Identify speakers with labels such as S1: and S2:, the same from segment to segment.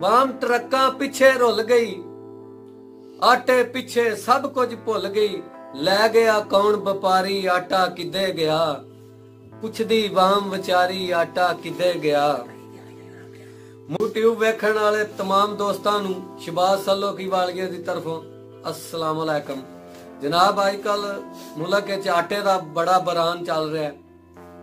S1: वाम ट्रक्कां पिछे रुल गई, आटे पिछे सब कुछ भुल गई। लै गया कौन व्यापारी, आटा किदे गया। पुछदी वाम विचारी, आटा किदे गया। YouTube वेखण वाले तमाम दोस्तां नूं शहबाज सल्लो की वालिया दी तरफों अस्सलाम वालेकुम। जनाब अजकल मुल्क विच आटे दा बड़ा बरान चल रहा है।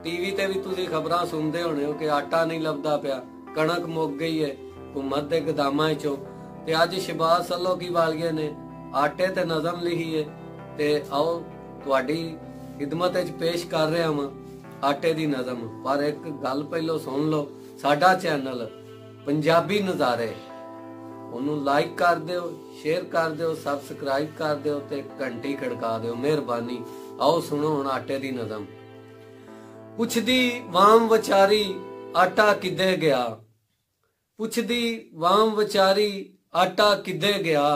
S1: टीवी ते भी तुसीं खबरां सुनदे होणे हो कि आटा नहीं लभदा पिया, कणक मुक गई है हुकूमत दे गोदामां चों। ते अज शहबाज सल्लो की वालिया ने आटे ते नज़म लिखी है, ते आओ तुहाडी खिदमत विच पेश कर रहा वां आटे दी नज़म। पर एक गल पहलों सुन लो, साडा चैनल पंजाबी नज़ारे उन्होंने लाइक कर दिओ, शेयर कर दिओ, सबसक्राइब कर दिओ ते घंटी खड़का दिओ, मेहरबानी। आओ सुनो हुण आटे दी नज़म। पुछदी वाम विचारी, आटा किदे गया। पुछदी वाम विचारी, आटा किदे गया।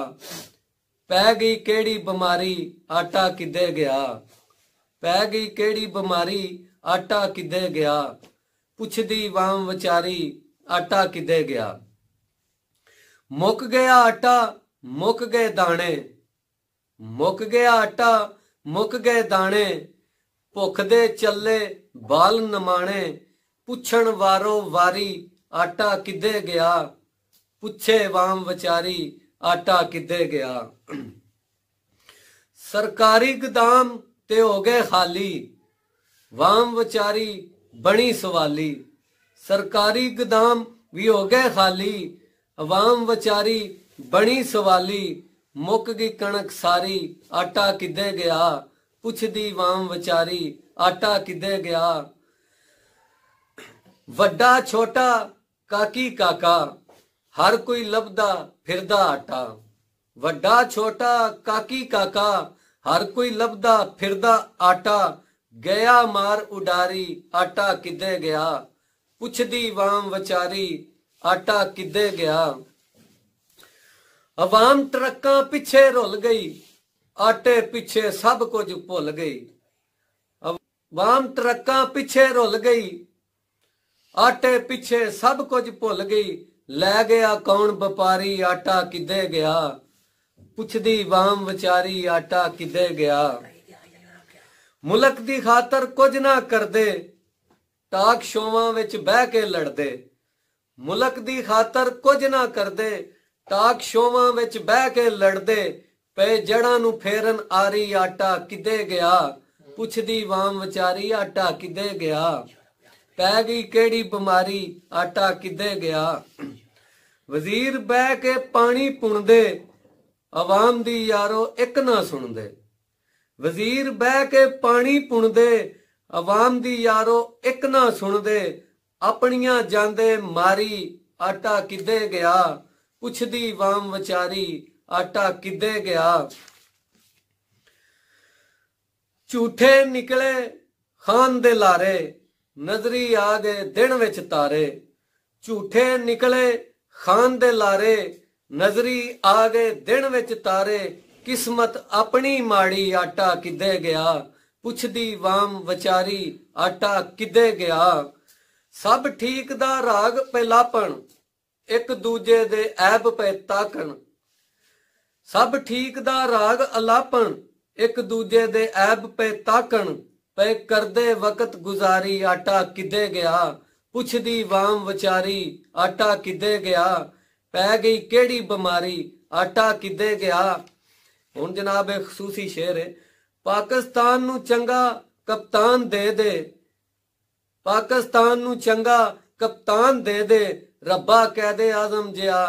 S1: पै गई केड़ी बीमारी, आटा किदे गया। पै गई केड़ी बीमारी, आटा किदे गया। पुछदी वाम विचारी, आटा किदे गया। मुक गया आटा, मुक गए दाने। मुक गया आटा, मुक गए दाने। भुख दे चले बाल नमाणे। पुछण वारो वारी, आटा किदे गया। पुछे वाम विचारी, आटा किदे गया। सरकारी गोदाम ते हो गए खाली, वाम विचारी बनी सवाली। सरकारी गोदाम भी हो गए खाली, अवाम विचारी बनी सवाली। मुक गई कणक सारी, आटा किदे गया। पुछदी वाम विचारी, आटा किदे गया। वड्डा छोटा काकी काका, हर कोई लभदा फिरदा आटा। वड्डा छोटा काकी काका, हर कोई लभदा फिरदा आटा। गया मार उडारी, आटा किदे गया। पुछदी वाम विचारी, आटा किदे गया। अवाम ट्रक्कां पिछे रुल गई, आटे पिछे सब कुछ भुल गई। अवाम ट्रक्कां पिछे रुल गई, आटे पिछे सब कुछ भुल गई। लै गया कौन व्यापारी, आटा किदे गया। पुछदी वाम विचारी, आटा किदे गया। मुल्क दी खातर कुछ ना करदे, टाक शोवां विच बह के लड़दे। मुल्क दी खातर कुछ ना करदे, टाक शोवां विच बह के लड़दे। पे जड़ां नूं फेरन आरी, आटा किदे गया। पुछदी वाम विचारी, आटा किदे गया। पै गई केड़ी बीमारी, आटा किदे गया। वजीर बह के पानी पुणदे, अवाम दी यारो एक ना सुनदे। वजीर बह के पानी पुणदे, अवाम दी यारो एक ना सुनदे। अपनियां जांदे मारी, आटा किदे गया। पुछदी वाम विचारी, आटा किदे गया। झूठे निकले खान दे लारे, नजरी आ गए दिन विच तारे। झूठे निकले खान दे लारे, नजरी आ गए दिन विच तारे। किस्मत अपनी माड़ी, आटा किदे गया। पुछदी वाम विचारी, आटा किदे गया। सब ठीक दा राग पे लापण, एक दूजे दे ऐब पे ताकण। सब ठीक दा राग अलापण, एक दूजे दे ऐब पे ताकण। पे करदे वक्त गुजारी, आटा किदे गया। पुछदी वाम विचारी, आटा किदे गया। पै गई केड़ी बीमारी, आटा किदे गया। हुण जनाब एक खसूसी शेर है। पाकिस्तान नूं चंगा कप्तान दे दे, पाकिस्तान नूं चंगा कप्तान दे दे। रब्बा कैदे आजम जिहा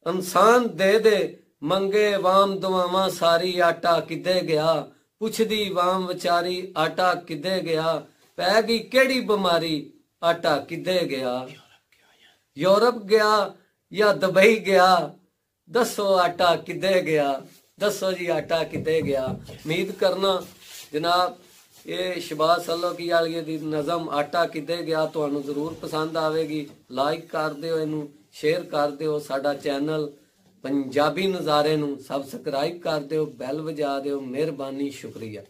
S1: इंसान दे दे। मंगे वाम दुआवां सारी, आटा किदे गया। पुछदी वाम विचारी, आटा किदे गया। पै गई केड़ी बीमारी, आटा किदे गया। यूरोप गया या दुबई गया, दसो आटा किदे गया। दसो जी आटा किदे गया। उम्मीद करना जनाब ये शहबाज सल्लो की वाली दी नज़म आटा किदे गया तुहानू जरूर पसंद आवेगी। लाइक कर दिओ, इनू शेयर कर दिओ। साडा चैनल पंजाबी नज़ारे नू सबसक्राइब कर दिओ, बैल वजा दिओ। मेहरबानी, शुक्रिया।